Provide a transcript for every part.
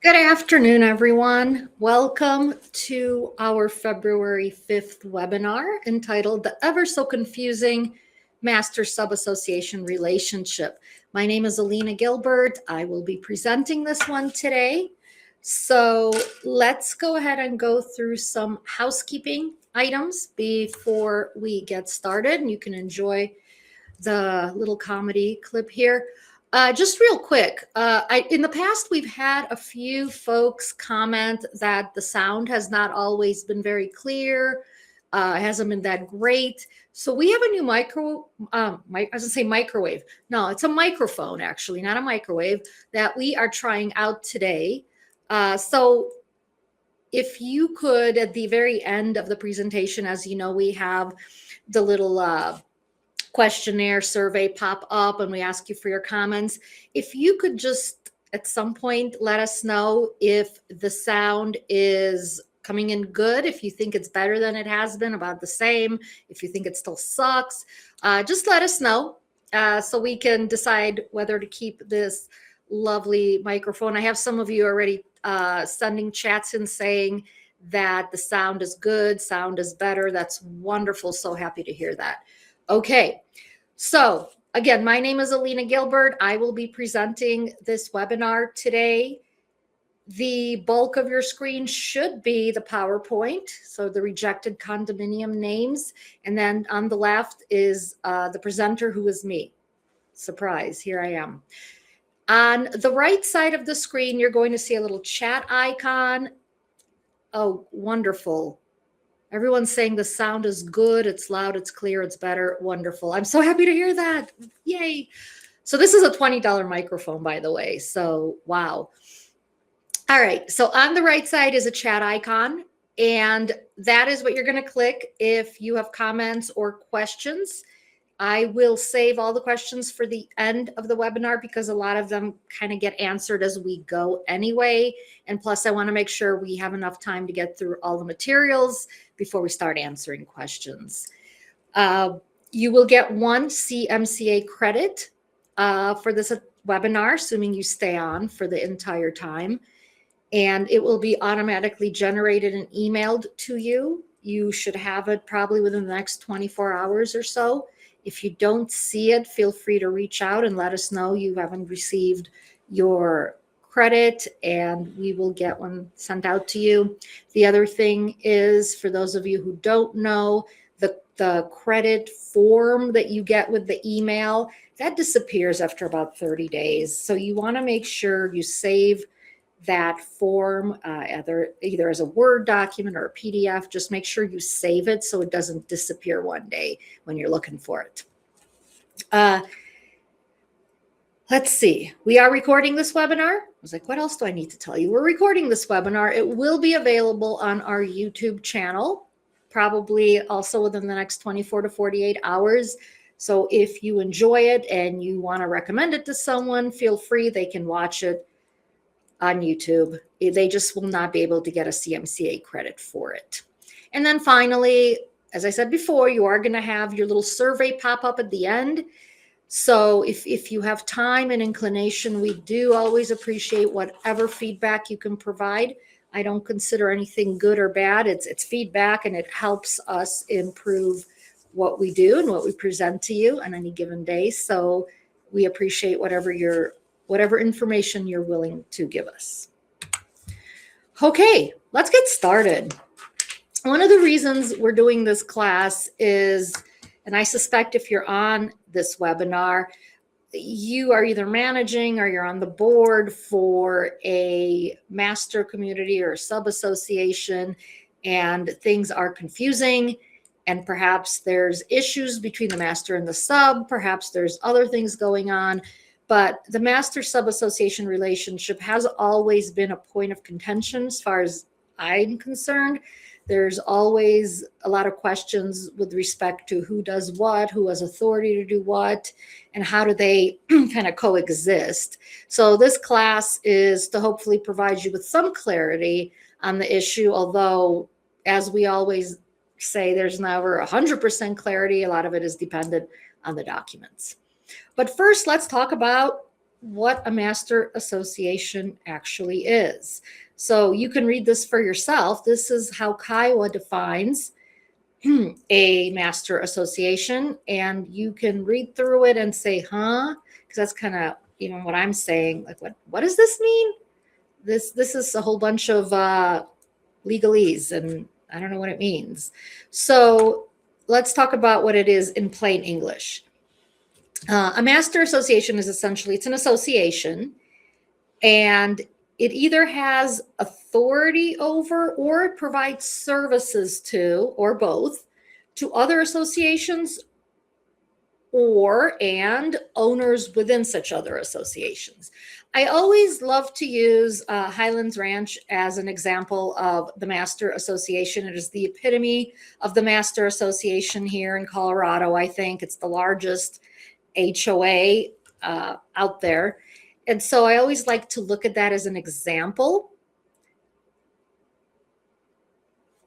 Good afternoon, everyone. Welcome to our February 5th webinar entitled The Ever So Confusing Master Subassociation Relationship. My name is Alina Gilbert. I will be presenting this one today. So let's go ahead and go through some housekeeping items before we get started. And you can enjoy the little comedy clip here. Just real quick, in the past, we've had a few folks comment that the sound has not always been very clear, it hasn't been that great. So we have a new I was gonna say microwave. No, it's a microphone actually, not a microwave, that we are trying out today. So if you could, at the very end of the presentation, as you know, we have the little questionnaire survey pop up and we ask you for your comments. If you could just at some point let us know if the sound is coming in good, if you think it's better than it has been, about the same, if you think it still sucks, just let us know so we can decide whether to keep this lovely microphone. I have some of you already sending chats in saying that the sound is good, sound is better. That's wonderful. So happy to hear that. Okay, so again, my name is Alina Gilbert. I will be presenting this webinar today. The bulk of your screen should be the PowerPoint, so the rejected condominium names. And then on the left is the presenter, who is me. Surprise, here I am. On the right side of the screen, you're going to see a little chat icon. Oh, wonderful. Everyone's saying the sound is good, it's loud, it's clear, it's better. Wonderful. I'm so happy to hear that. Yay. So this is a $20 microphone, by the way. So, wow. All right. So on the right side is a chat icon, and that is what you're going to click if you have comments or questions. I will save all the questions for the end of the webinar because a lot of them kind of get answered as we go anyway. And plus, I want to make sure we have enough time to get through all the materials before we start answering questions. You will get one CMCA credit for this webinar, assuming you stay on for the entire time. And it will be automatically generated and emailed to you. You should have it probably within the next 24 hours or so. If you don't see it, feel free to reach out and let us know you haven't received your credit, and we will get one sent out to you. The other thing is, for those of you who don't know, the credit form that you get with the email, that disappears after about 30 days. So you want to make sure you save that form either as a Word document or a PDF. Just make sure you save it so it doesn't disappear one day when you're looking for it. Let's see. We are recording this webinar. I was like, what else do I need to tell you? We're recording this webinar. It will be available on our YouTube channel, probably also within the next 24 to 48 hours. So if you enjoy it and you want to recommend it to someone, feel free. They can watch it on YouTube. They just will not be able to get a CMCA credit for it. And then finally, as I said before, you are going to have your little survey pop up at the end. So if you have time and inclination, we do always appreciate whatever feedback you can provide. I don't consider anything good or bad. It's feedback, and it helps us improve what we do and what we present to you on any given day. So we appreciate whatever information you're willing to give us. Okay, let's get started. One of the reasons we're doing this class is, and I suspect if you're on this webinar, you are either managing or you're on the board for a master community or a sub-association, and things are confusing, and perhaps there's issues between the master and the sub, perhaps there's other things going on. But the master sub-association relationship has always been a point of contention as far as I'm concerned. There's always a lot of questions with respect to who does what, who has authority to do what, and how do they kind of coexist. So this class is to hopefully provide you with some clarity on the issue, although, as we always say, there's never 100% clarity. A lot of it is dependent on the documents. But first, let's talk about what a master association actually is. So you can read this for yourself. This is how Kiowa defines a master association, and you can read through it and say, huh? Because that's kind of even what I'm saying. Like, what does this mean? This is a whole bunch of legalese, and I don't know what it means. So let's talk about what it is in plain English. A master association is essentially, it's an association, and it either has authority over or it provides services to, or both, to other associations and owners within such other associations. I always love to use Highlands Ranch as an example of the Master Association. It is the epitome of the Master Association here in Colorado. I think it's the largest HOA out there. And so I always like to look at that as an example.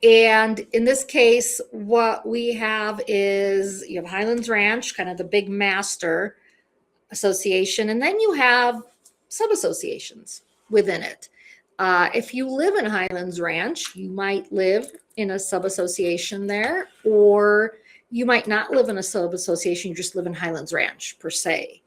And in this case, what we have is you have Highlands Ranch, kind of the big master association, and then you have sub-associations within it. If you live in Highlands Ranch, you might live in a sub-association there, or you might not live in a sub-association, you just live in Highlands Ranch per se.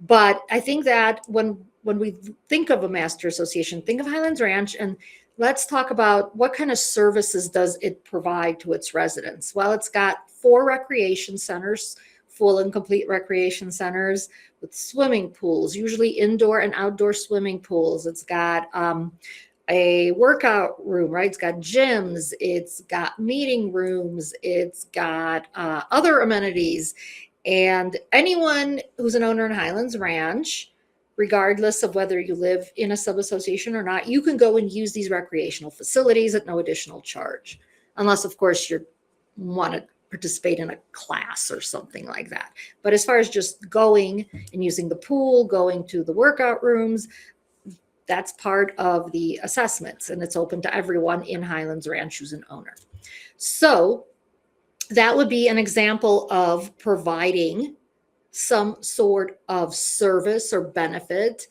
But I think that when we think of a master association, think of Highlands Ranch, and let's talk about what kind of services does it provide to its residents. Well, it's got 4 recreation centers, full and complete recreation centers with swimming pools, usually indoor and outdoor swimming pools. It's got a workout room, right? It's got gyms, it's got meeting rooms, it's got other amenities. And anyone who's an owner in Highlands Ranch, regardless of whether you live in a sub-association or not, you can go and use these recreational facilities at no additional charge. Unless, of course, you want to participate in a class or something like that. But as far as just going and using the pool, going to the workout rooms, that's part of the assessments, and it's open to everyone in Highlands Ranch who's an owner. So that would be an example of providing some sort of service or benefit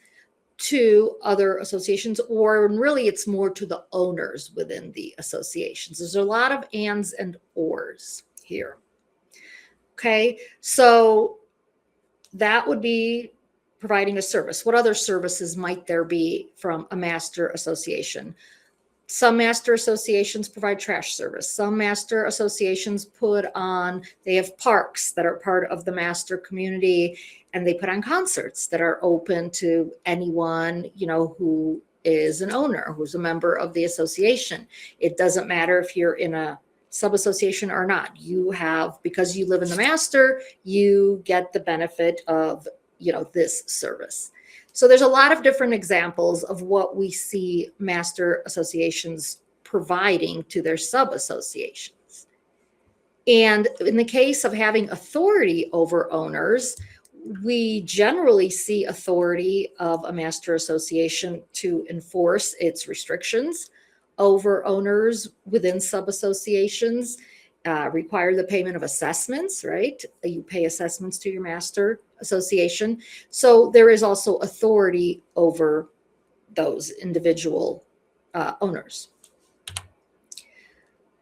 to other associations, or really it's more to the owners within the associations. There's a lot of ands and ors here. Okay, so that would be providing a service. What other services might there be from a master association? Some master associations provide trash service. Some master associations they have parks that are part of the master community, and they put on concerts that are open to anyone, who is an owner, who's a member of the association. It doesn't matter if you're in a sub-association or not. Because you live in the master, you get the benefit of, this service. So there's a lot of different examples of what we see master associations providing to their sub-associations. And in the case of having authority over owners, we generally see authority of a master association to enforce its restrictions over owners within sub-associations, require the payment of assessments, right? You pay assessments to your master association. So there is also authority over those individual owners.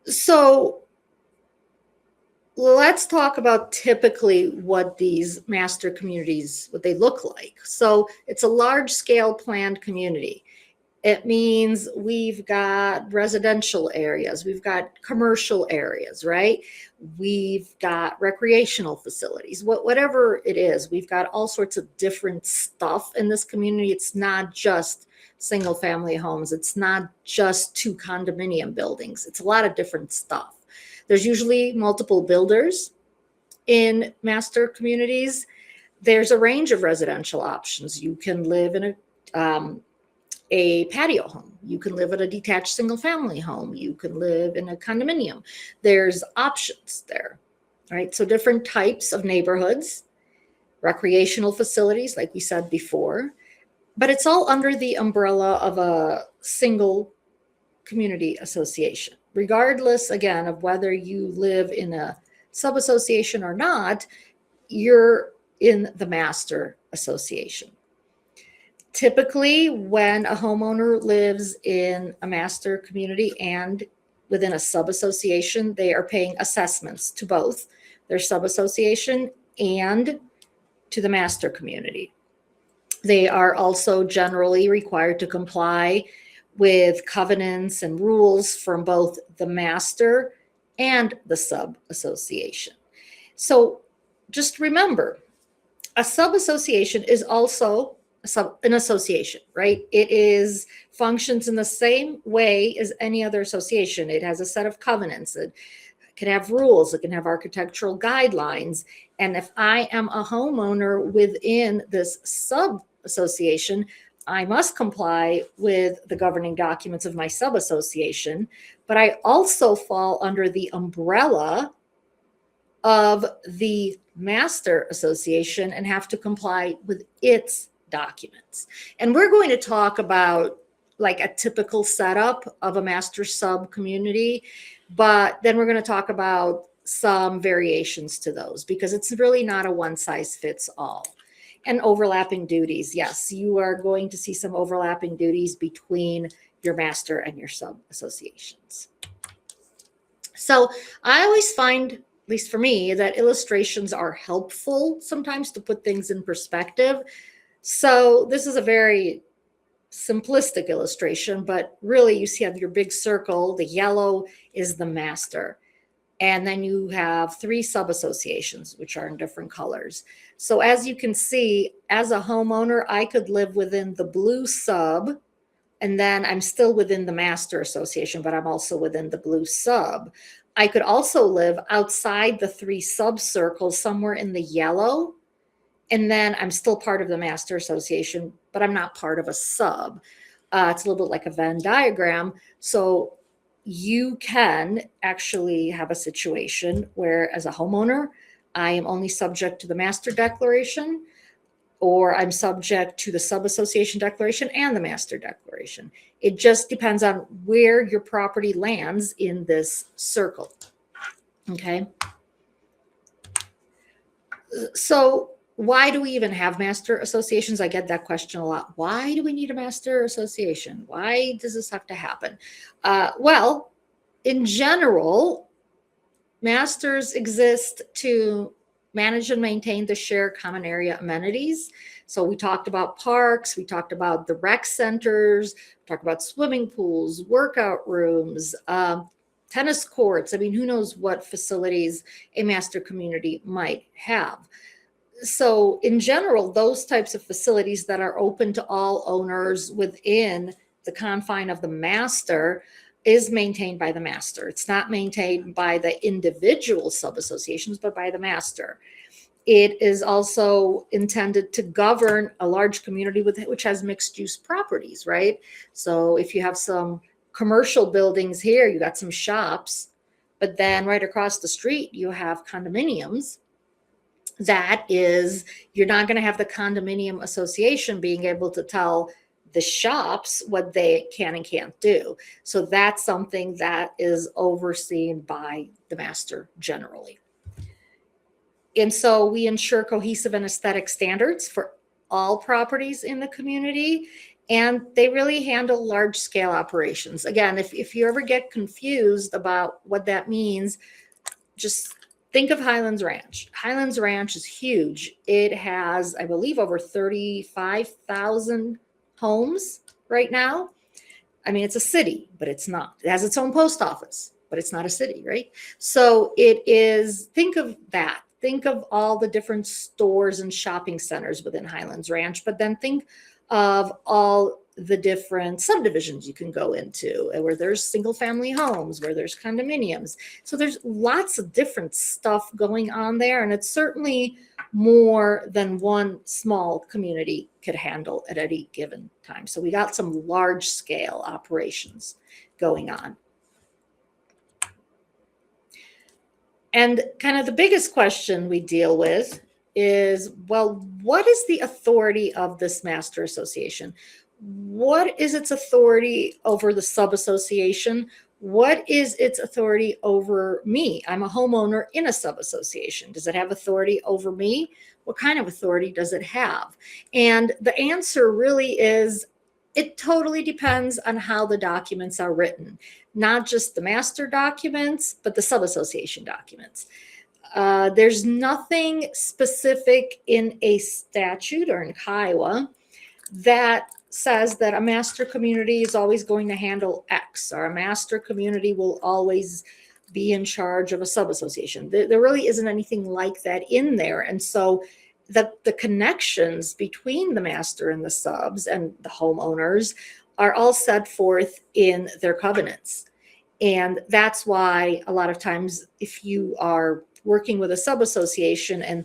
So let's talk about typically what these master communities, what they look like. So it's a large scale planned community. It means we've got residential areas, we've got commercial areas, right? We've got recreational facilities, whatever it is. We've got all sorts of different stuff in this community. It's not just single family homes. It's not just 2 condominium buildings. It's a lot of different stuff. There's usually multiple builders in master communities. There's a range of residential options. You can live in a patio home. You can live in a detached single family home. You can live in a condominium. There's options there, right? So different types of neighborhoods, recreational facilities, like we said before, but it's all under the umbrella of a single community association. Regardless, again, of whether you live in a sub-association or not, you're in the master association. Typically, when a homeowner lives in a master community and within a sub-association, they are paying assessments to both their sub-association and to the master community. They are also generally required to comply with covenants and rules from both the master and the sub-association. So just remember, a sub-association is also an association, right? It is functions in the same way as any other association. It has a set of covenants. It can have rules. It can have architectural guidelines. And if I am a homeowner within this sub-association, I must comply with the governing documents of my sub-association, but I also fall under the umbrella of the master association and have to comply with its documents. And we're going to talk about like a typical setup of a master sub community, but then we're going to talk about some variations to those because it's really not a one size fits all. And overlapping duties. Yes, you are going to see some overlapping duties between your master and your sub associations. So I always find, at least for me, that illustrations are helpful sometimes to put things in perspective. So this is a very simplistic illustration, but really you see on your big circle, the yellow is the master. And then you have 3 sub-associations, which are in different colors. So as you can see, as a homeowner, I could live within the blue sub, and then I'm still within the master association, but I'm also within the blue sub. I could also live outside the 3 sub-circles somewhere in the yellow, and then I'm still part of the master association, but I'm not part of a sub. It's a little bit like a Venn diagram. So you can actually have a situation where as a homeowner, I am only subject to the master declaration, or I'm subject to the sub-association declaration and the master declaration. It just depends on where your property lands in this circle. Okay. So why do we even have master associations? I get that question a lot. Why do we need a master association? Why does this have to happen? Well, in general, masters exist to manage and maintain the shared common area amenities. So we talked about parks, we talked about the rec centers, we talked about swimming pools, workout rooms, tennis courts. I mean, who knows what facilities a master community might have. So in general, those types of facilities that are open to all owners within the confine of the master is maintained by the master. It's not maintained by the individual sub-associations, but by the master. It is also intended to govern a large community which has mixed use properties, right? So if you have some commercial buildings here, you got some shops, but then right across the street, you have condominiums. That is, you're not going to have the condominium association being able to tell the shops what they can and can't do. So that's something that is overseen by the master generally. And so we ensure cohesive and aesthetic standards for all properties in the community, and they really handle large scale operations. Again, if you ever get confused about what that means, just think of Highlands Ranch. Highlands Ranch is huge. It has, I believe, over 35,000 homes right now. I mean, it's a city, but it's not. It has its own post office, but it's not a city, right? So it is, think of that. Think of all the different stores and shopping centers within Highlands Ranch, but then think of all the different subdivisions you can go into where there's single family homes, where there's condominiums. So there's lots of different stuff going on there. And it's certainly more than one small community could handle at any given time. So we got some large scale operations going on. And kind of the biggest question we deal with is, well, what is the authority of this master association? What is its authority over the sub-association? What is its authority over me? I'm a homeowner in a subassociation. Does it have authority over me? What kind of authority does it have? And the answer really is it totally depends on how the documents are written, not just the master documents, but the subassociation documents. There's nothing specific in a statute or in Kiowa that says that a master community is always going to handle X, or a master community will always be in charge of a subassociation. There really isn't anything like that in there. And so the connections between the master and the subs and the homeowners are all set forth in their covenants. And that's why a lot of times if you are working with a subassociation and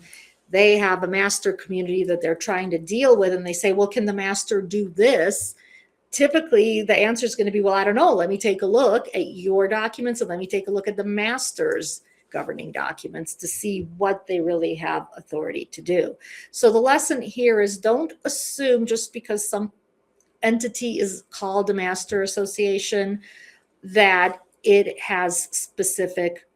they have a master community that they're trying to deal with, and they say, well, can the master do this? Typically, the answer is going to be, well, I don't know. Let me take a look at your documents and let me take a look at the master's governing documents to see what they really have authority to do. So the lesson here is don't assume just because some entity is called a master association that it has specific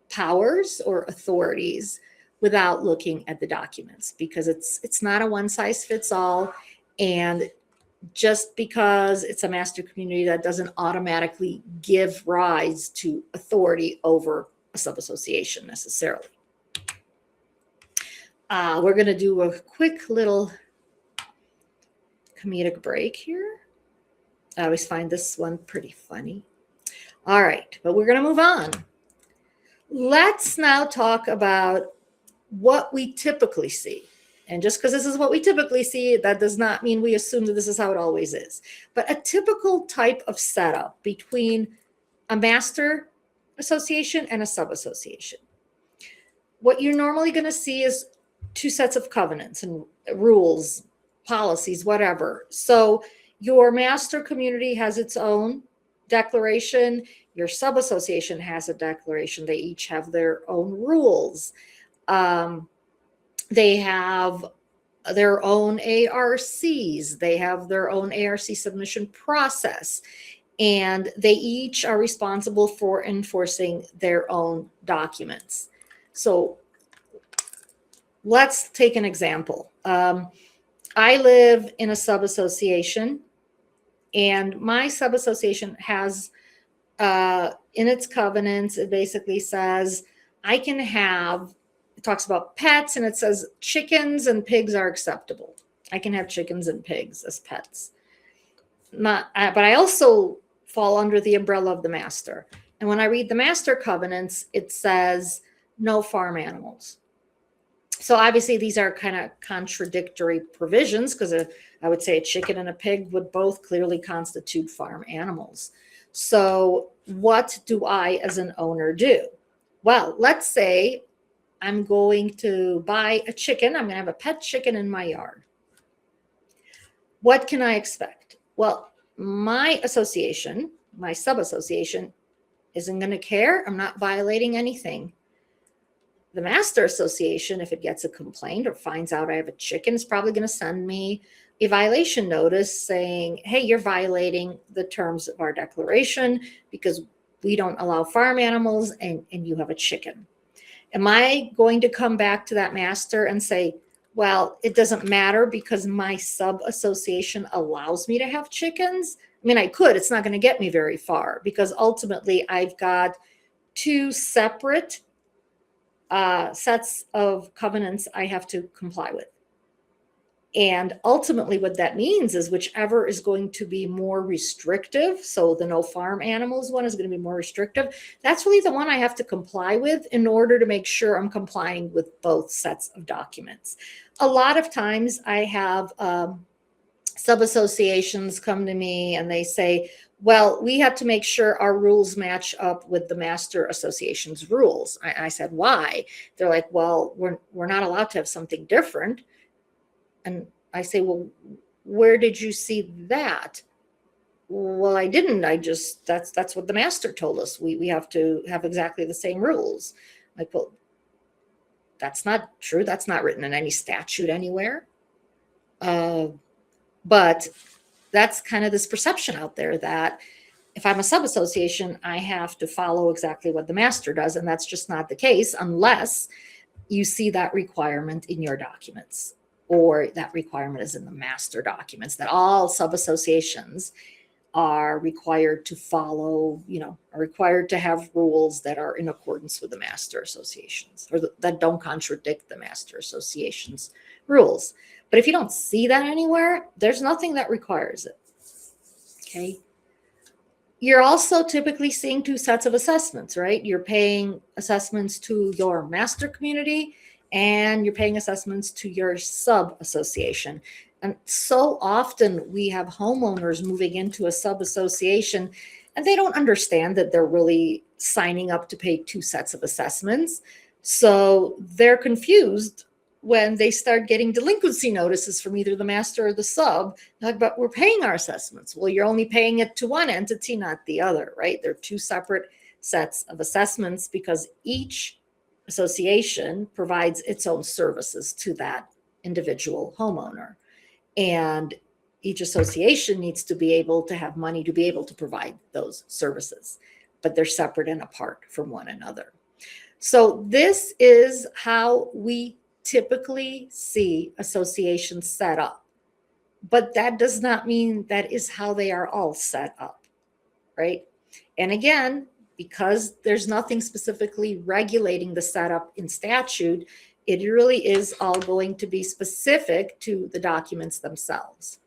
powers or authorities without looking at the documents, because it's not a one size fits all. And just because it's a master community, that doesn't automatically give rise to authority over a subassociation necessarily. We're going to do a quick little comedic break here. I always find this one pretty funny. All right, but we're going to move on. Let's now talk about what we typically see. And just because this is what we typically see, that does not mean we assume that this is how it always is. But a typical type of setup between a master association and a subassociation. What you're normally going to see is two sets of covenants and rules, policies, whatever. So your master community has its own declaration. Your subassociation has a declaration. They each have their own rules. They have their own ARCs. They have their own ARC submission process. And they each are responsible for enforcing their own documents. So let's take an example. I live in a subassociation, and my subassociation has in its covenants, it basically says I can have, it talks about pets, and it says chickens and pigs are acceptable. I can have chickens and pigs as pets. But I also fall under the umbrella of the master. And when I read the master covenants, it says no farm animals. So obviously these are kind of contradictory provisions, because I would say a chicken and a pig would both clearly constitute farm animals. So what do I as an owner do? Well, let's say I'm going to buy a chicken. I'm going to have a pet chicken in my yard. What can I expect? Well, my association, my subassociation, isn't going to care. I'm not violating anything. The master association, if it gets a complaint or finds out I have a chicken, is probably going to send me a violation notice saying, hey, you're violating the terms of our declaration because we don't allow farm animals and you have a chicken. Am I going to come back to that master and say, well, it doesn't matter because my sub-association allows me to have chickens? I mean, I could. It's not going to get me very far, because ultimately I've got two separate sets of covenants I have to comply with. And ultimately what that means is whichever is going to be more restrictive, so the no farm animals one is going to be more restrictive, that's really the one I have to comply with in order to make sure I'm complying with both sets of documents. A lot of times I have sub-associations come to me and they say, well, we have to make sure our rules match up with the master association's rules. I said, why? They're like, well, we're not allowed to have something different. And I say, well, where did you see that? Well, I didn't. That's what the master told us. We have to have exactly the same rules. Like, well, that's not true. That's not written in any statute anywhere. But that's kind of this perception out there that if I'm a sub-association, I have to follow exactly what the master does, and that's just not the case unless you see that requirement in your documents, or that requirement is in the master documents, that all sub-associations are required to follow, are required to have rules that are in accordance with the master associations, or that don't contradict the master association's rules. But if you don't see that anywhere, there's nothing that requires it. Okay. You're also typically seeing two sets of assessments, right? You're paying assessments to your master community, and you're paying assessments to your sub-association. And so often we have homeowners moving into a sub-association, and they don't understand that they're really signing up to pay two sets of assessments. So they're confused when they start getting delinquency notices from either the master or the sub. Like, but we're paying our assessments. Well, you're only paying it to one entity, not the other, right? They're two separate sets of assessments because each association provides its own services to that individual homeowner. And each association needs to be able to have money to be able to provide those services, but they're separate and apart from one another. So this is how we typically see associations set up, but that does not mean that is how they are all set up, right? And again, because there's nothing specifically regulating the setup in statute, it really is all going to be specific to the documents themselves.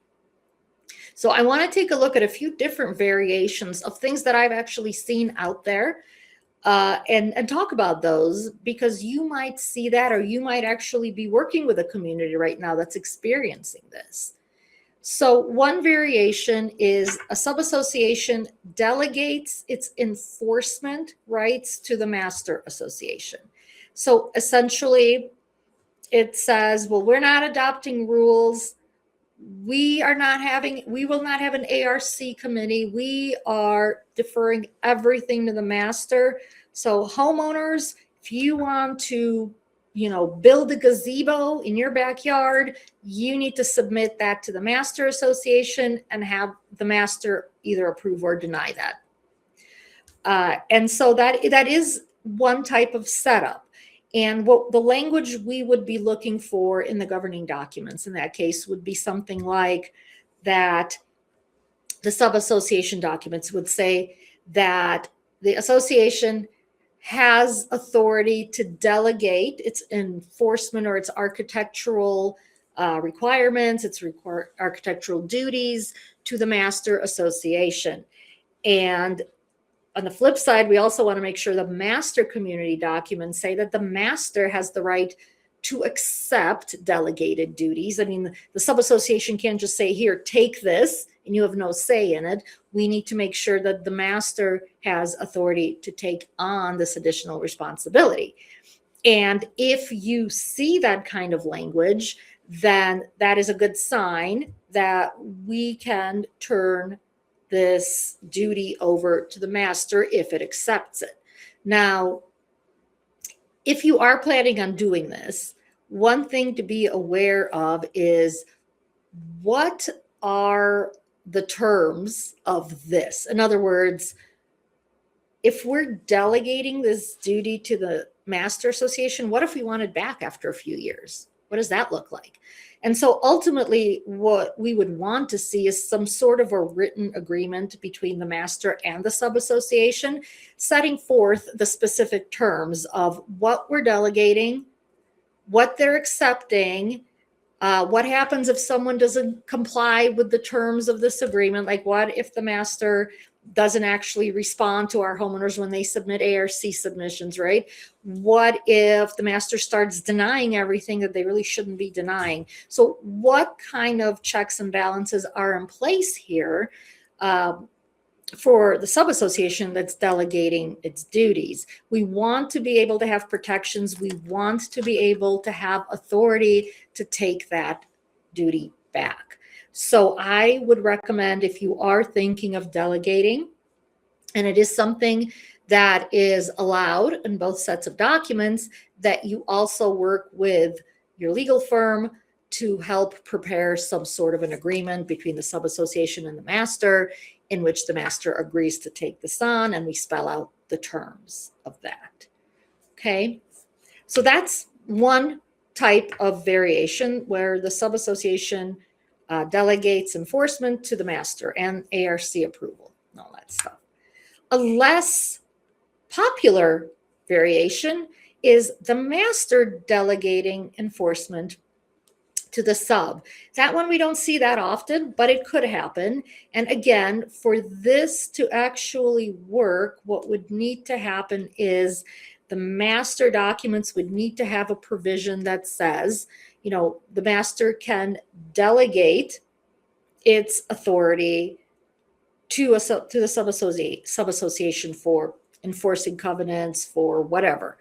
So I want to take a look at a few different variations of things that I've actually seen out there, and talk about those, because you might see that, or you might actually be working with a community right now that's experiencing this. So one variation is a sub-association delegates its enforcement rights to the master association. So essentially it says, well, we're not adopting rules. We will not have an ARC committee. We are deferring everything to the master. So homeowners, if you want to, build a gazebo in your backyard, you need to submit that to the master association and have the master either approve or deny that. And so that is one type of setup. And what the language we would be looking for in the governing documents in that case would be something like that. The sub-association documents would say that the association has authority to delegate its enforcement or its architectural requirements, its architectural duties to the master association. And on the flip side, we also want to make sure the master community documents say that the master has the right to accept delegated duties. I mean, the sub-association can't just say, here, take this, and you have no say in it. We need to make sure that the master has authority to take on this additional responsibility. And if you see that kind of language, then that is a good sign that we can turn this duty over to the master if it accepts it. Now, if you are planning on doing this, one thing to be aware of is, what are the terms of this? In other words, if we're delegating this duty to the master association, what if we want it back after a few years? What does that look like? And so ultimately, what we would want to see is some sort of a written agreement between the master and the sub-association, setting forth the specific terms of what we're delegating, what they're accepting, what happens if someone doesn't comply with the terms of this agreement. Like, what if the master doesn't actually respond to our homeowners when they submit ARC submissions, right? What if the master starts denying everything that they really shouldn't be denying? So what kind of checks and balances are in place here for the sub-association that's delegating its duties? We want to be able to have protections. We want to be able to have authority to take that duty back. So I would recommend, if you are thinking of delegating, and it is something that is allowed in both sets of documents, that you also work with your legal firm to help prepare some sort of an agreement between the subassociation and the master, in which the master agrees to take this on, and we spell out the terms of that. Okay, so that's one type of variation where the subassociation delegates enforcement to the master and ARC approval and all that stuff. A less popular variation is the master delegating enforcement to the sub. That one we don't see that often, but it could happen. And again, for this to actually work, what would need to happen is the master documents would need to have a provision that says, you know, the master can delegate its authority to the subassociation for enforcing covenants, for whatever.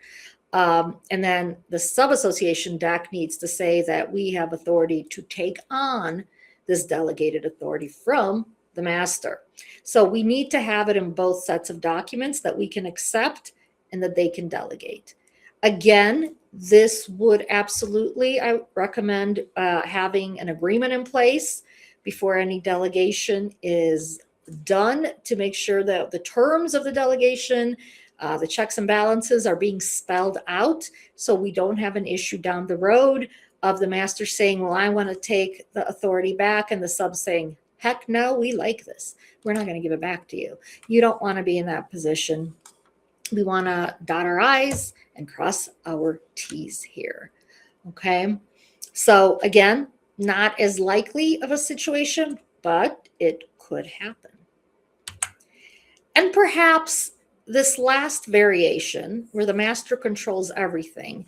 And then the subassociation deck needs to say that we have authority to take on this delegated authority from the master. So we need to have it in both sets of documents that we can accept and that they can delegate. Again, this would absolutely, I recommend having an agreement in place before any delegation is done to make sure that the terms of the delegation, the checks and balances are being spelled out, so we don't have an issue down the road of the master saying, well, I want to take the authority back, and the sub saying, heck no, we like this. We're not going to give it back to you. You don't want to be in that position. We want to dot our I's and cross our T's here. Okay. So again, not as likely of a situation, but it could happen. And perhaps this last variation where the master controls everything,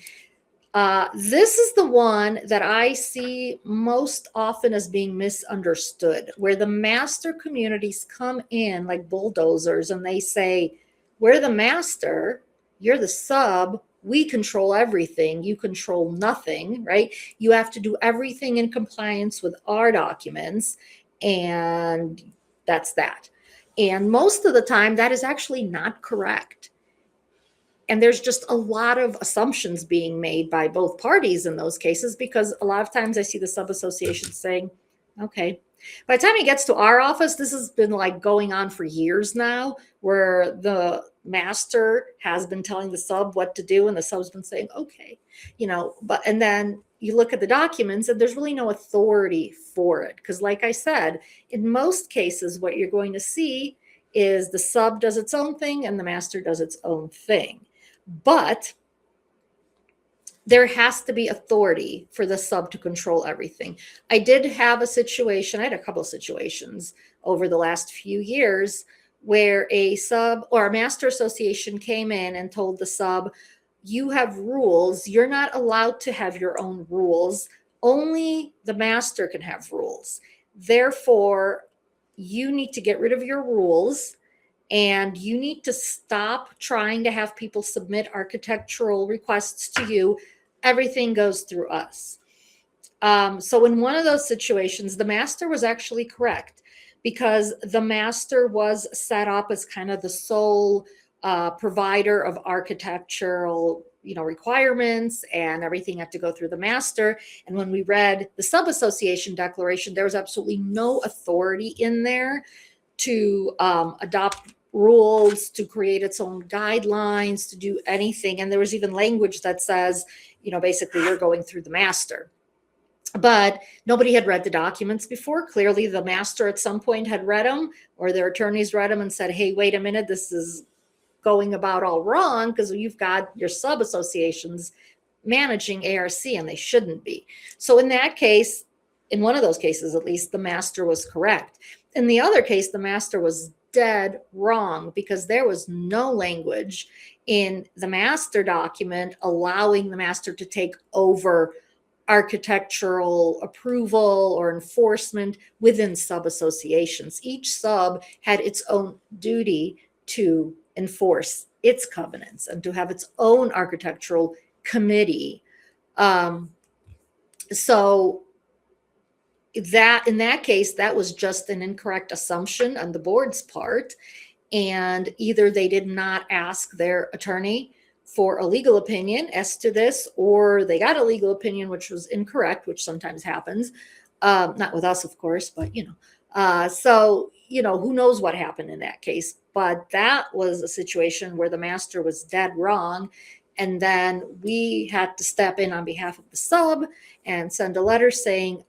this is the one that I see most often as being misunderstood, where the master communities come in like bulldozers and they say, we're the master, you're the sub, we control everything, you control nothing, right? You have to do everything in compliance with our documents, and that's that. And most of the time, that is actually not correct. And there's just a lot of assumptions being made by both parties in those cases, because a lot of times I see the subassociation saying, okay, by the time it gets to our office, this has been like going on for years now, where the master has been telling the sub what to do and the sub's been saying, okay, you know, and then you look at the documents and there's really no authority for it. Because like I said, in most cases, what you're going to see is the sub does its own thing and the master does its own thing. But there has to be authority for the sub to control everything. I did have a situation, I had a couple of situations over the last few years where a sub or a master association came in and told the sub, you have rules, you're not allowed to have your own rules, only the master can have rules. Therefore, you need to get rid of your rules and you need to stop trying to have people submit architectural requests to you. Everything goes through us. So in one of those situations, the master was actually correct, because the master was set up as kind of the sole provider of architectural, requirements, and everything had to go through the master. And when we read the subassociation declaration, there was absolutely no authority in there to adopt rules, to create its own guidelines, to do anything. And there was even language that says, basically you're going through the master. But nobody had read the documents before. Clearly the master at some point had read them, or their attorneys read them and said, hey, wait a minute, this is going about all wrong, because you've got your sub-associations managing ARC and they shouldn't be. So in that case, in one of those cases at least, the master was correct. In the other case, the master was dead wrong, because there was no language in the master document allowing the master to take over architectural approval or enforcement within sub-associations. Each sub had its own duty to enforce its covenants and to have its own architectural committee. So that in that case, that was just an incorrect assumption on the board's part. And either they did not ask their attorney, for a legal opinion as to this, or they got a legal opinion which was incorrect, which sometimes happens. Not with us, of course, but so who knows what happened in that case. But that was a situation where the master was dead wrong, and then we had to step in on behalf of the sub and send a letter saying,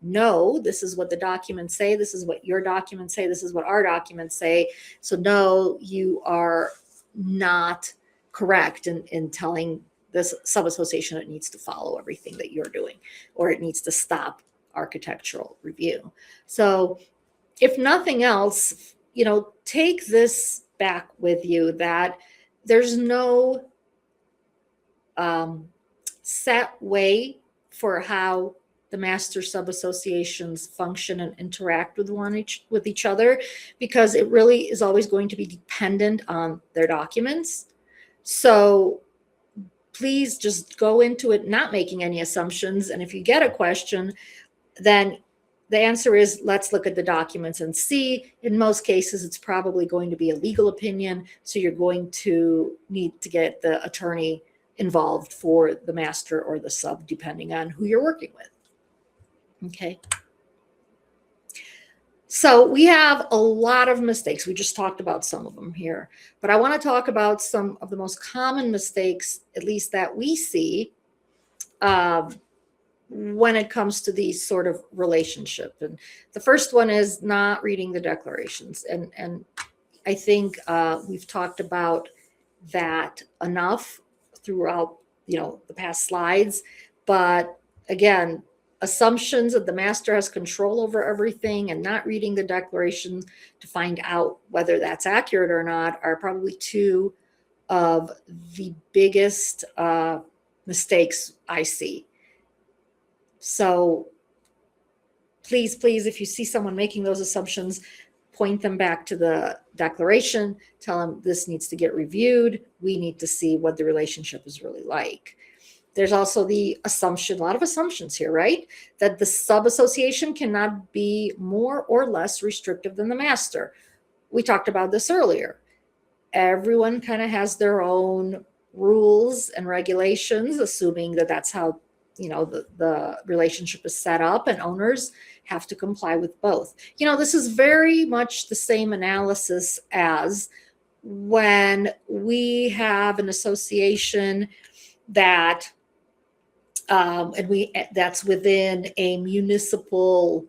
no, this is what the documents say, this is what your documents say, this is what our documents say. So no, you are not correct in telling this sub-association it needs to follow everything that you're doing, or it needs to stop architectural review. So if nothing else, take this back with you, that there's no set way for how the master sub-associations function and interact with each other, because it really is always going to be dependent on their documents. So please just go into it not making any assumptions. And if you get a question, then the answer is, let's look at the documents and see. In most cases, it's probably going to be a legal opinion. So you're going to need to get the attorney involved for the master or the sub, depending on who you're working with. Okay. So we have a lot of mistakes. We just talked about some of them here, but I want to talk about some of the most common mistakes, at least that we see, when it comes to these sort of relationship. And the first one is not reading the declarations. And I think we've talked about that enough throughout, the past slides. But again, assumptions that the master has control over everything and not reading the declaration to find out whether that's accurate or not are probably two of the biggest mistakes I see. So please, if you see someone making those assumptions, point them back to the declaration, tell them this needs to get reviewed. We need to see what the relationship is really like. There's also the assumption, a lot of assumptions here, right? That the sub-association cannot be more or less restrictive than the master. We talked about this earlier. Everyone kind of has their own rules and regulations, assuming that that's how the relationship is set up, and owners have to comply with both. This is very much the same analysis as when we have an association that that's within a municipal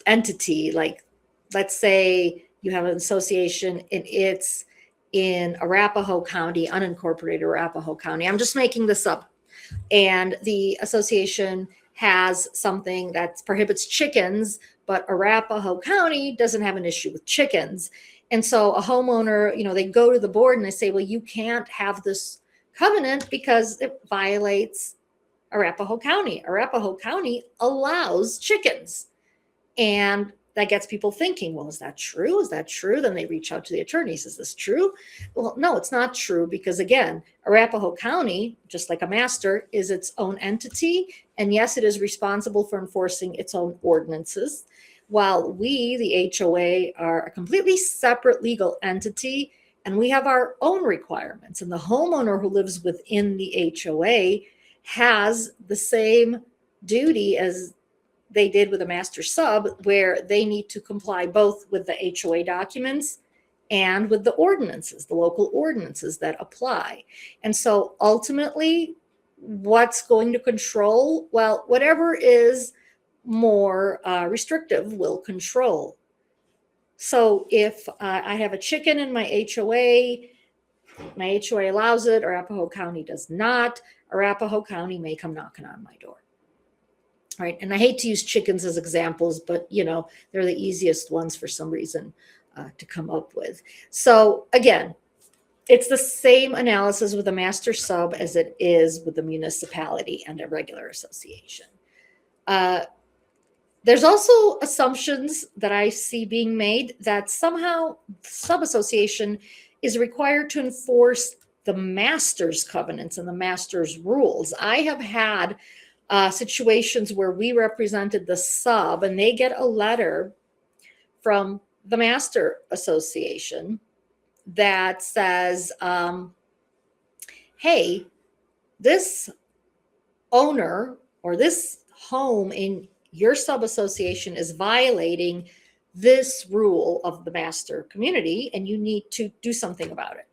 entity. Like, let's say you have an association and it's in Arapahoe County, unincorporated Arapahoe County. I'm just making this up. And the association has something that prohibits chickens, but Arapahoe County doesn't have an issue with chickens. And so a homeowner, they go to the board and they say, well, you can't have this covenant because it violates Arapahoe County. Arapahoe County allows chickens. And that gets people thinking, well, is that true? Is that true? Then they reach out to the attorneys. Is this true? Well, no, it's not true, because again, Arapahoe County, just like a master, is its own entity. And yes, it is responsible for enforcing its own ordinances, while we, the HOA, are a completely separate legal entity, and we have our own requirements. And the homeowner who lives within the HOA has the same duty as they did with a master sub, where they need to comply both with the HOA documents and with the ordinances, the local ordinances that apply. And so ultimately, what's going to control? Well, whatever is more restrictive will control. So if I have a chicken in my HOA allows it, Arapahoe County does not, Arapahoe County may come knocking on my door. Right. And I hate to use chickens as examples, but, they're the easiest ones for some reason to come up with. So again, it's the same analysis with a master sub as it is with the municipality and a regular association. There's also assumptions that I see being made that somehow sub-association is required to enforce the master's covenants and the master's rules. I have had situations where we represented the sub and they get a letter from the master association that says, hey, this owner or this home in your sub-association is violating this rule of the master community, and you need to do something about it.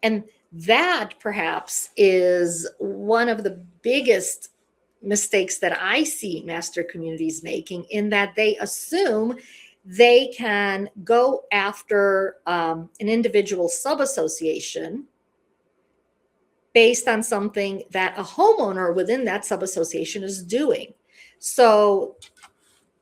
And that perhaps is one of the biggest mistakes that I see master communities making, in that they assume they can go after an individual sub-association based on something that a homeowner within that sub-association is doing. So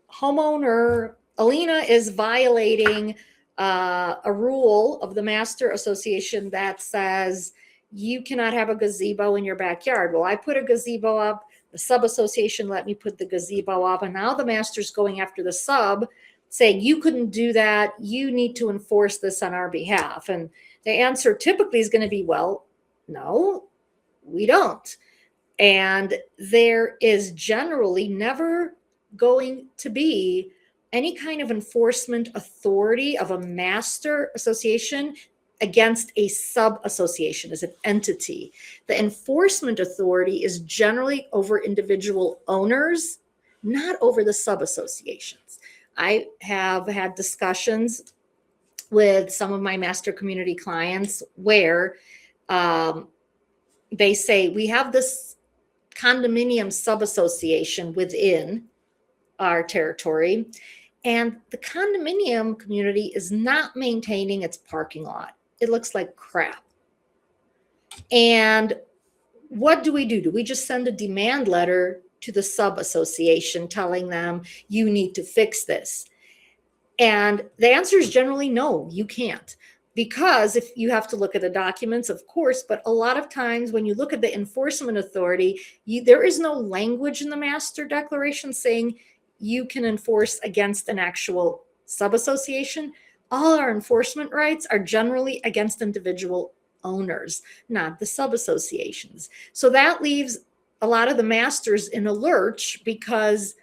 homeowner Alina is violating a rule of the master association that says you cannot have a gazebo in your backyard. Well, I put a gazebo up, the sub-association let me put the gazebo up, and now the master's going after the sub, saying you couldn't do that, you need to enforce this on our behalf. And the answer typically is going to be, well, no, we don't. And there is generally never going to be any kind of enforcement authority of a master association against a sub-association as an entity. The enforcement authority is generally over individual owners, not over the sub-associations. I have had discussions with some of my master community clients where they say, we have this condominium sub-association within our territory, and the condominium community is not maintaining its parking lot. It looks like crap. And what do? Do we just send a demand letter to the sub-association telling them you need to fix this? And the answer is generally no, you can't. Because if you have to look at the documents, of course, but a lot of times when you look at the enforcement authority, there is no language in the master declaration saying you can enforce against an actual sub-association. All our enforcement rights are generally against individual owners, not the sub-associations. So that leaves a lot of the masters in a lurch, because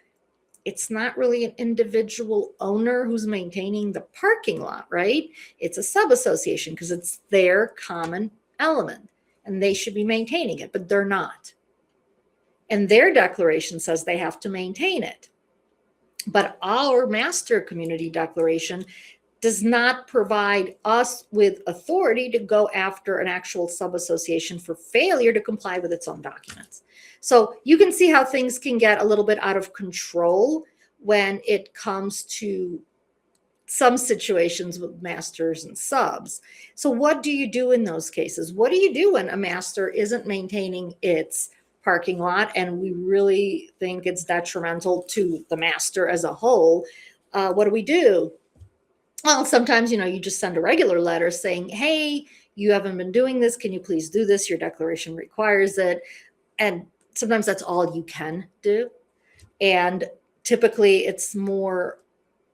it's not really an individual owner who's maintaining the parking lot, right? It's a sub-association because it's their common element and they should be maintaining it, but they're not. And their declaration says they have to maintain it. But our master community declaration does not provide us with authority to go after an actual sub-association for failure to comply with its own documents. So you can see how things can get a little bit out of control when it comes to some situations with masters and subs. So what do you do in those cases? What do you do when a master isn't maintaining its parking lot and we really think it's detrimental to the master as a whole? What do? Well, sometimes, you just send a regular letter saying, hey, you haven't been doing this. Can you please do this? Your declaration requires it. And sometimes that's all you can do. And typically it's more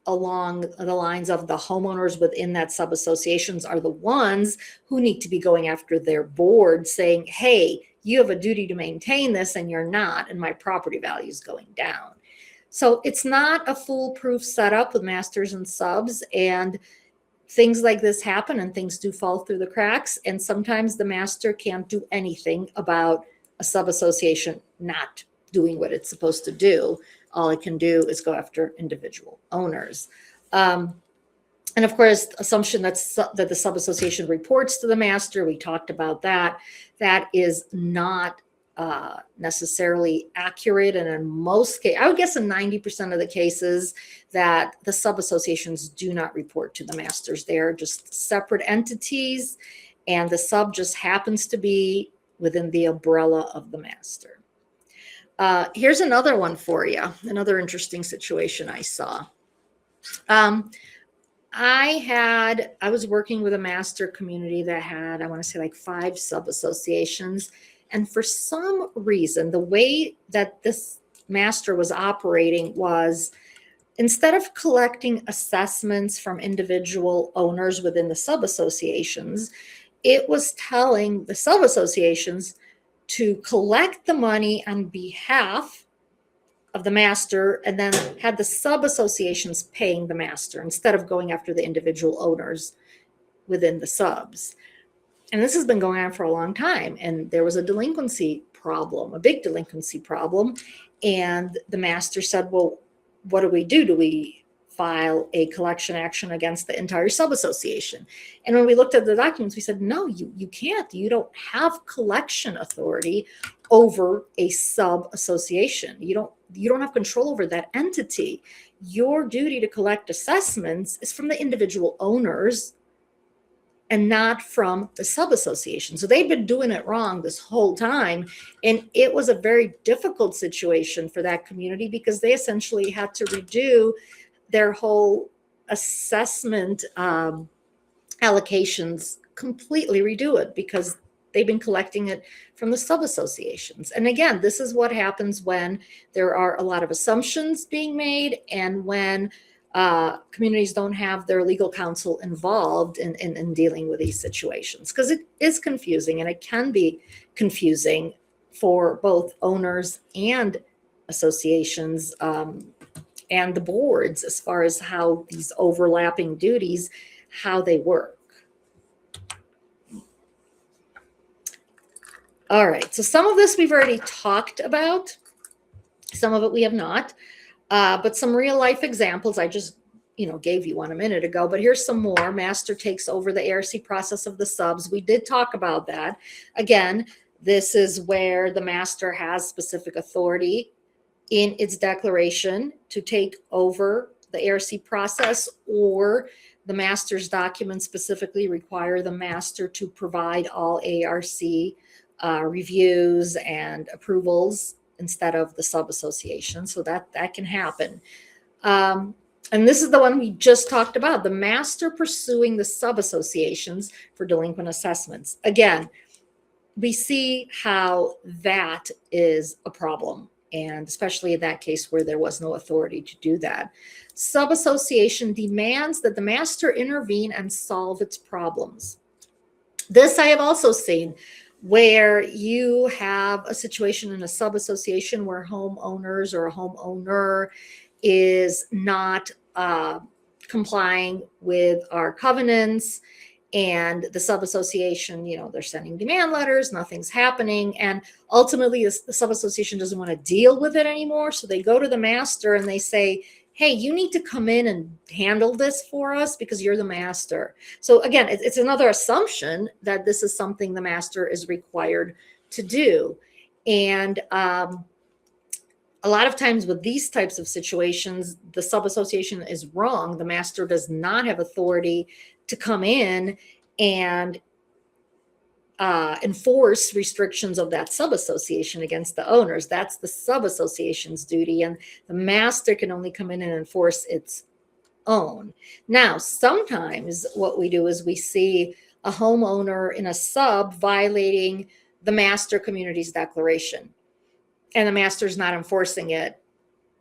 along the lines of the homeowners within that sub-associations are the ones who need to be going after their board saying, hey, you have a duty to maintain this and you're not, and my property value is going down. So it's not a foolproof setup with masters and subs, and things like this happen and things do fall through the cracks. And sometimes the master can't do anything about a sub-association not doing what it's supposed to do. All it can do is go after individual owners. And of course, assumption that the sub-association reports to the master, we talked about that. That is not necessarily accurate. And in most cases, I would guess in 90% of the cases that the sub-associations do not report to the masters. They are just separate entities, and the sub just happens to be within the umbrella of the master. Here's another one for you, another interesting situation I saw. I was working with a master community that had, I want to say like 5 sub-associations. And for some reason, the way that this master was operating was, instead of collecting assessments from individual owners within the sub-associations, it was telling the sub-associations to collect the money on behalf of the master, and then had the sub-associations paying the master instead of going after the individual owners within the subs. And this has been going on for a long time. And there was a delinquency problem, a big delinquency problem. And the master said, well, what do we do? Do we file a collection action against the entire sub-association? And when we looked at the documents, we said, no, you can't. You don't have collection authority over a sub-association. You don't have control over that entity. Your duty to collect assessments is from the individual owners and not from the sub-association. So they'd been doing it wrong this whole time. And it was a very difficult situation for that community because they essentially had to redo their whole assessment allocations, completely redo it because they've been collecting it from the sub-associations. And again, this is what happens when there are a lot of assumptions being made and when communities don't have their legal counsel involved in dealing with these situations, because it is confusing and it can be confusing for both owners and associations and the boards as far as how these overlapping duties, how they work. All right, so some of this we've already talked about, some of it we have not. But some real life examples, I just, gave you one a minute ago, but here's some more. Master takes over the ARC process of the subs. We did talk about that. Again, this is where the master has specific authority in its declaration to take over the ARC process, or the master's documents specifically require the master to provide all ARC reviews and approvals instead of the sub-association. So that can happen. And this is the one we just talked about, the master pursuing the sub-associations for delinquent assessments. Again, we see how that is a problem, and especially in that case where there was no authority to do that. Sub-association demands that the master intervene and solve its problems. This I have also seen, where you have a situation in a sub-association where homeowners or a homeowner is not complying with our covenants, and the sub-association, they're sending demand letters, nothing's happening, and ultimately the sub-association doesn't want to deal with it anymore, so they go to the master and they say, hey, you need to come in and handle this for us because you're the master. So again, it's another assumption that this is something the master is required to do. And a lot of times with these types of situations, the sub-association is wrong. The master does not have authority to come in and enforce restrictions of that sub-association against the owners. That's the sub-association's duty, and the master can only come in and enforce its own. Now, sometimes what we do is we see a homeowner in a sub violating the master community's declaration, and the master's not enforcing it.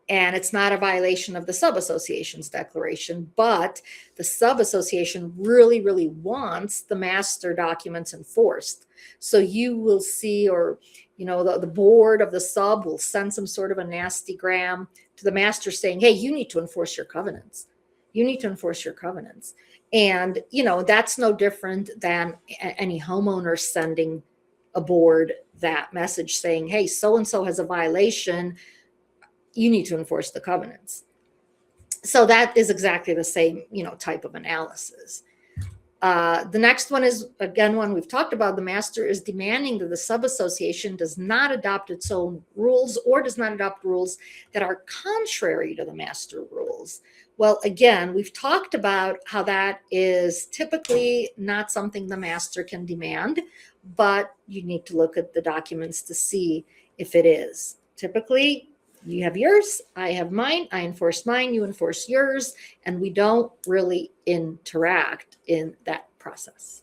And it's not a violation of the sub-association's declaration, but the sub-association really, really wants the master documents enforced. So you will see, or, the board of the sub will send some sort of a nasty gram to the master saying, hey, you need to enforce your covenants. You need to enforce your covenants. And, that's no different than any homeowner sending a board that message saying, hey, so-and-so has a violation. You need to enforce the covenants. So that is exactly the same, type of analysis. The next one is, again, one we've talked about. The master is demanding that the sub-association does not adopt its own rules or does not adopt rules that are contrary to the master rules. Well, again, we've talked about how that is typically not something the master can demand, but you need to look at the documents to see if it is. Typically, you have yours, I have mine, I enforce mine, you enforce yours, and we don't really interact in that process.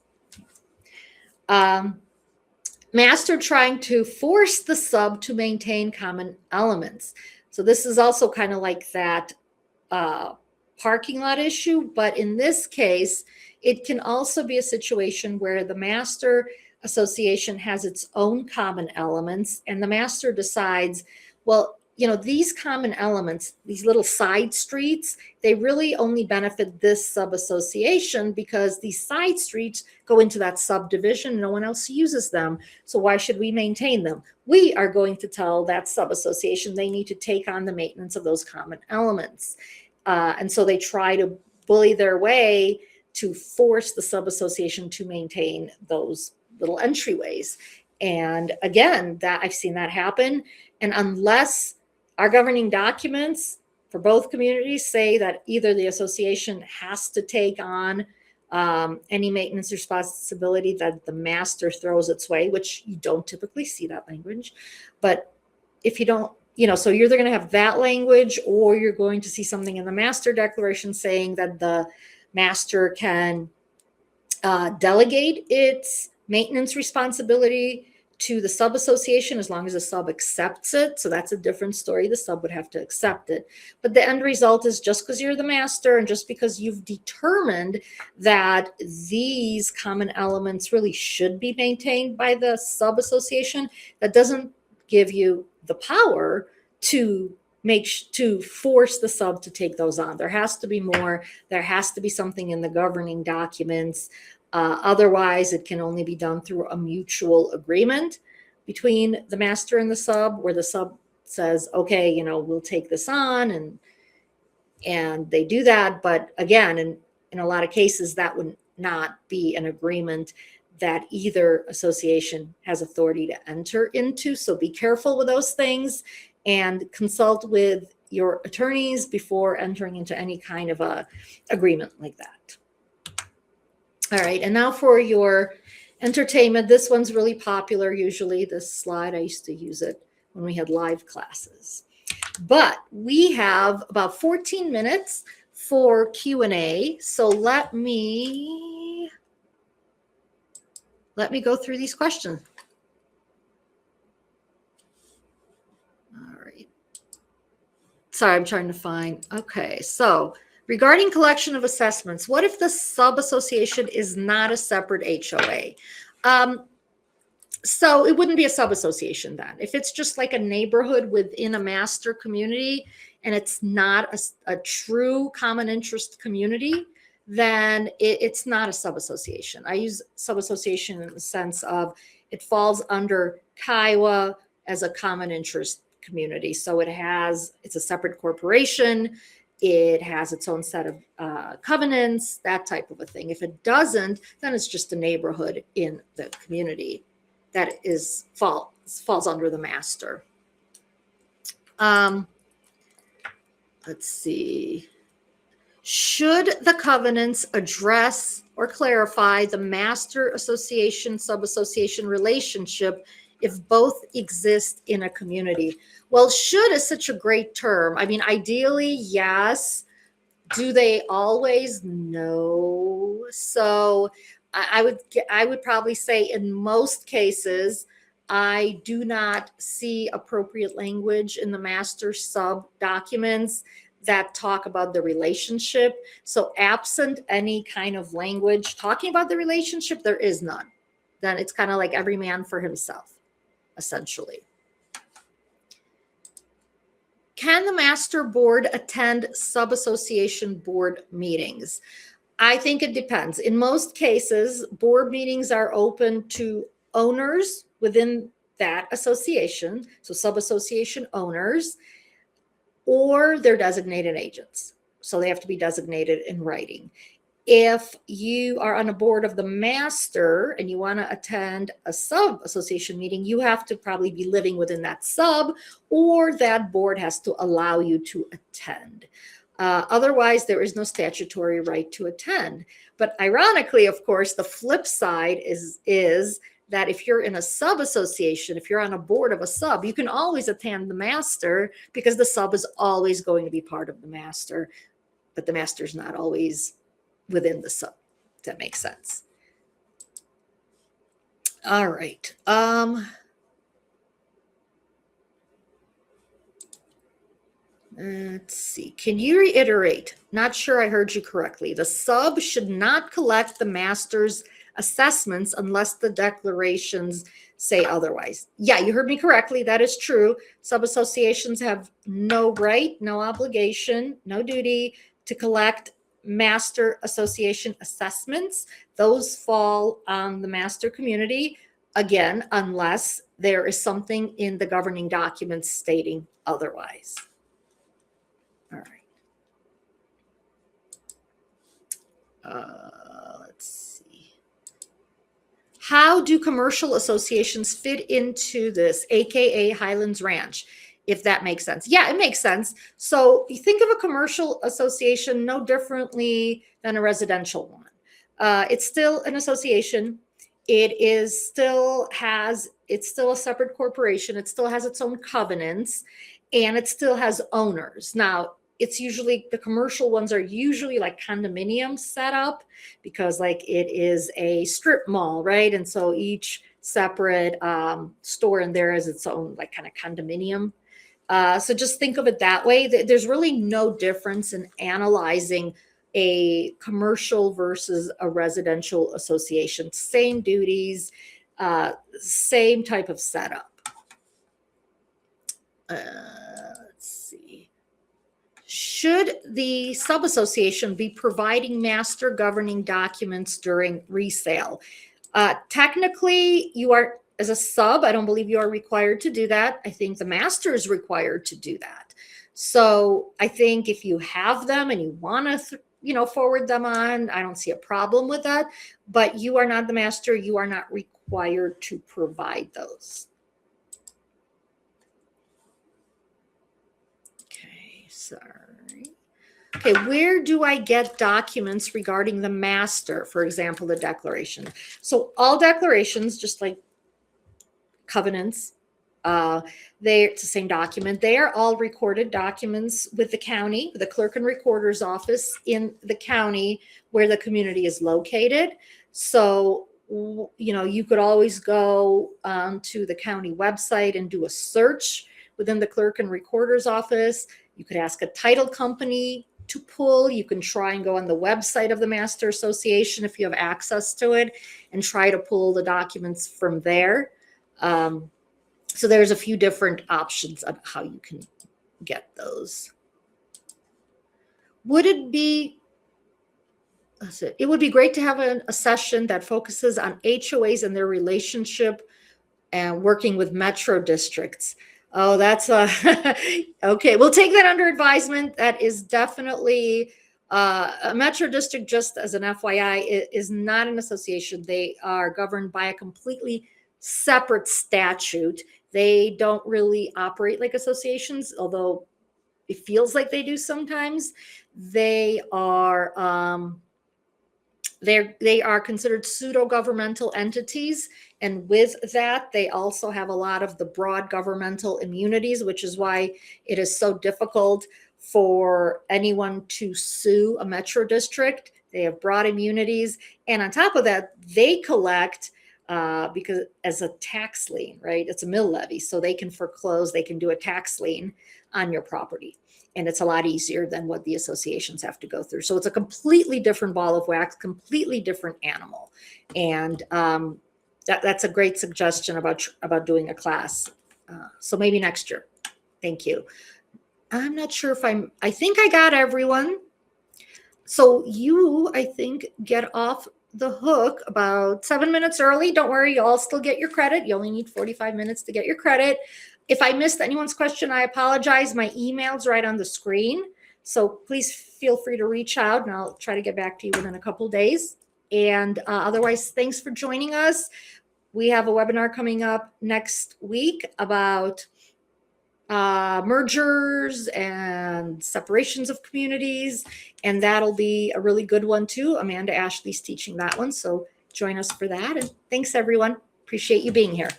Master trying to force the sub to maintain common elements. So this is also kind of like that parking lot issue, but in this case, it can also be a situation where the master association has its own common elements, and the master decides, well, these common elements, these little side streets, they really only benefit this sub-association because these side streets go into that subdivision. No one else uses them. So why should we maintain them? We are going to tell that sub-association they need to take on the maintenance of those common elements. And so they try to bully their way to force the sub-association to maintain those little entryways. And again, that I've seen that happen. And unless our governing documents for both communities say that either the association has to take on any maintenance responsibility that the master throws its way, which you don't typically see that language. But if you don't, so you're either going to have that language or you're going to see something in the master declaration saying that the master can delegate its maintenance responsibility to the sub-association as long as the sub accepts it. So that's a different story. The sub would have to accept it. But the end result is just because you're the master and just because you've determined that these common elements really should be maintained by the sub-association, that doesn't give you the power to force the sub to take those on. There has to be more. There has to be something in the governing documents. Otherwise, it can only be done through a mutual agreement between the master and the sub, where the sub says, okay, we'll take this on, and they do that. But again, in a lot of cases, that would not be an agreement that either association has authority to enter into. So be careful with those things and consult with your attorneys before entering into any kind of a agreement like that. All right, and now for your entertainment. This one's really popular usually, this slide. I used to use it when we had live classes. But we have about 14 minutes for Q&A. So let me go through these questions. All right. Sorry, I'm trying to find. Okay, so regarding collection of assessments, what if the sub-association is not a separate HOA? So it wouldn't be a sub-association then. If it's just like a neighborhood within a master community and it's not a true common interest community, then it's not a sub-association. I use sub-association in the sense of it falls under Kiowa as a common interest community. So it's a separate corporation. It has its own set of covenants, that type of a thing. If it doesn't, then it's just a neighborhood in the community that falls under the master. Let's see. Should the covenants address or clarify the master association sub-association relationship if both exist in a community? Well, should is such a great term. I mean, ideally, yes. Do they always? No. So I would probably say in most cases, I do not see appropriate language in the master sub documents that talk about the relationship. So absent any kind of language talking about the relationship, there is none. Then it's kind of like every man for himself, essentially. Can the master board attend sub-association board meetings? I think it depends. In most cases, board meetings are open to owners within that association, so sub-association owners, or their designated agents. So they have to be designated in writing. If you are on a board of the master and you want to attend a sub-association meeting, you have to probably be living within that sub, or that board has to allow you to attend. Otherwise, there is no statutory right to attend. But ironically, of course, the flip side is that if you're in a sub-association, if you're on a board of a sub, you can always attend the master because the sub is always going to be part of the master, but the master is not always within the sub. If that makes sense. All right. Let's see. Can you reiterate? Not sure I heard you correctly. The sub should not collect the master's assessments unless the declarations say otherwise. Yeah, you heard me correctly. That is true. Subassociations have no right, no obligation, no duty to collect master association assessments. Those fall on the master community, again, unless there is something in the governing documents stating otherwise. All right. Let's see. How do commercial associations fit into this, AKA Highlands Ranch, if that makes sense? Yeah, it makes sense. So you think of a commercial association no differently than a residential one. It's still an association. It's still a separate corporation. It still has its own covenants, and it still has owners. Now, it's usually, the commercial ones are usually like condominium set up, because like it is a strip mall, right? And so each separate store in there is its own like kind of condominium. So just think of it that way. There's really no difference in analyzing a commercial versus a residential association. Same duties, same type of setup. Let's see. Should the subassociation be providing master governing documents during resale? Technically, you are, as a sub, I don't believe you are required to do that. I think the master is required to do that. So I think if you have them and you want to, forward them on, I don't see a problem with that. But you are not the master. You are not required to provide those. Okay, sorry. Okay, where do I get documents regarding the master, for example, the declaration? So all declarations, just like covenants, it's the same document. They are all recorded documents with the county, the clerk and recorder's office in the county where the community is located. So, you could always go to the county website and do a search within the clerk and recorder's office. You could ask a title company to pull. You can try and go on the website of the Master Association if you have access to it and try to pull the documents from there. So there's a few different options of how you can get those. It would be great to have a session that focuses on HOAs and their relationship and working with metro districts. Oh, that's okay. We'll take that under advisement. That is definitely a metro district, just as an FYI, is not an association. They are governed by a completely separate statute. They don't really operate like associations, although it feels like they do sometimes. They are considered pseudo-governmental entities. And with that, they also have a lot of the broad governmental immunities, which is why it is so difficult for anyone to sue a metro district. They have broad immunities. And on top of that, they collect because as a tax lien, right? It's a mill levy. So they can foreclose, they can do a tax lien on your property. And it's a lot easier than what the associations have to go through. So it's a completely different ball of wax, completely different animal. And that's a great suggestion about doing a class. So maybe next year. Thank you. I'm not sure if I think I got everyone. So you, I think, get off the hook about 7 minutes early. Don't worry, you'll all still get your credit. You only need 45 minutes to get your credit. If I missed anyone's question, I apologize. My email's right on the screen. So please feel free to reach out and I'll try to get back to you within a couple days. And otherwise, thanks for joining us. We have a webinar coming up next week about mergers and separations of communities. And that'll be a really good one too. Amanda Ashley's teaching that one. So join us for that. And thanks everyone. Appreciate you being here.